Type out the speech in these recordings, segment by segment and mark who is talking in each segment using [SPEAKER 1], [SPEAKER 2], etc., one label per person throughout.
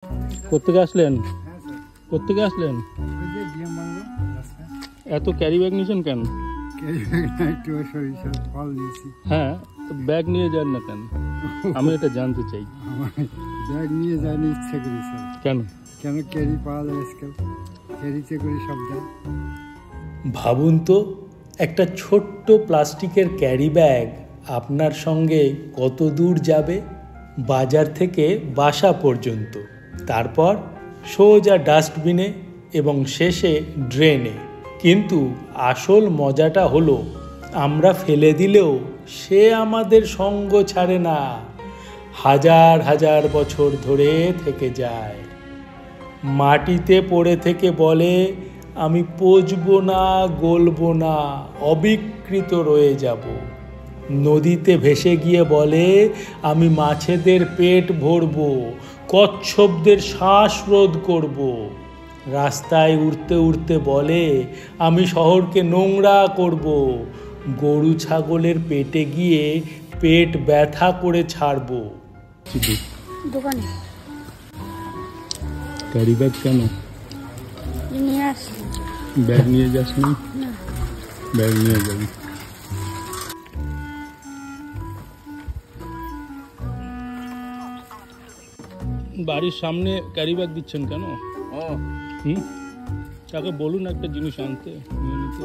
[SPEAKER 1] কোত্থেকে আসলেন? কোত্থেকে আসলেন? এত ক্যারি ব্যাগ নিয়েছেন কেন? হ্যাঁ, ব্যাগ নিয়ে যান না কেন? আমি এটা জানতে চাই।
[SPEAKER 2] ব্যাগ নিয়ে যায়নি ইচ্ছে করি স্যার।
[SPEAKER 1] কেন?
[SPEAKER 2] কেন ক্যারি পাওয়া যায় আজকাল, ক্যারিতে করে সব যায়।
[SPEAKER 3] ভাবুন তো, একটা ছোট্ট প্লাস্টিকের ক্যারি ব্যাগ আপনার সঙ্গে কত দূর যাবে? বাজার থেকে বাসা পর্যন্ত, তারপর সোজা ডাস্টবিনে এবং শেষে ড্রেনে। কিন্তু আসল মজাটা হলো, আমরা ফেলে দিলেও সে আমাদের সঙ্গ ছাড়ে না, হাজার হাজার বছর ধরে থেকে যায়। মাটিতে পড়ে থেকে বলে, আমি পচবো না, গলবো না, অবিকৃত রয়ে যাব। নদীতে ভেসে গিয়ে বলে, আমি মাছেদের পেট ভরবো, কচ্ছপদের শ্বাস রোধ করব। রাস্তায় উড়তে উড়তে বলে, আমি শহরকে নোংরা করব, গরু ছাগলের পেটে গিয়ে পেট ব্যথা করে ছাড়ব।
[SPEAKER 4] দোকানে
[SPEAKER 1] ক্যারি ব্যাগ কেন?
[SPEAKER 4] নিয়ে আসি।
[SPEAKER 1] ব্যাগ নিয়ে যাস না? ব্যাগ নিয়ে যাবি। বাড়ির সামনে ক্যারি ব্যাগ দিচ্ছেন কেন? তাকে বলুন একটা জিনিস আনতে, নিয়ে নিতে।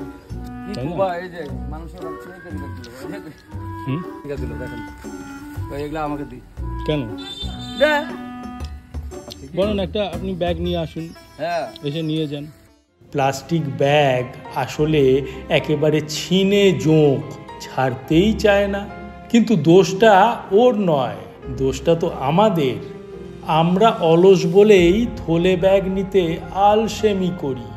[SPEAKER 1] কেন বলুন, একটা আপনি ব্যাগ নিয়ে আসুন, এসে নিয়ে যান।
[SPEAKER 3] প্লাস্টিক ব্যাগ আসলে একেবারে ছিনে জোঁক, ছাড়তেই চায় না। কিন্তু দোষটা ওর নয়, দোষটা তো আমাদের। আমরা অলস বলেই থলে ব্যাগ নিতে আলসেমি করি,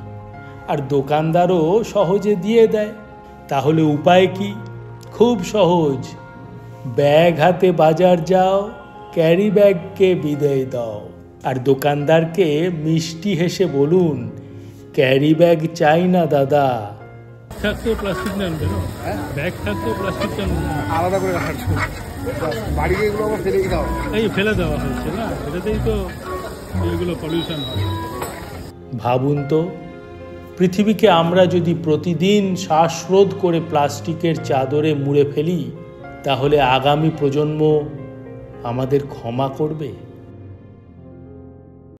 [SPEAKER 3] আর দোকানদারও সহজে দিয়ে দেয়। তাহলে উপায় কি? খুব সহজ, ব্যাগ হাতে বাজার যাও, ক্যারি ব্যাগকে বিদায় দাও, আর দোকানদারকে মিষ্টি হেসে বলুন, ক্যারি ব্যাগ চাই না দাদা।
[SPEAKER 1] থাকতেও প্লাস্টিক নেন কেন? ব্যাগ থাকতেও প্লাস্টিক কেন?
[SPEAKER 2] আলাদা করে রাখার জন্য বাড়ি এগুলো আবার ফেলে দাও।
[SPEAKER 1] এই ফেলে দেওয়া হচ্ছে না, এটাতেই তো এইগুলো পলিউশন হয়।
[SPEAKER 3] ভাবুন তো, পৃথিবীকে আমরা যদি প্রতিদিন শ্বাসরোধ করে প্লাস্টিকের চাদরে মুড়ে ফেলি, তাহলে আগামী প্রজন্ম আমাদের ক্ষমা করবে?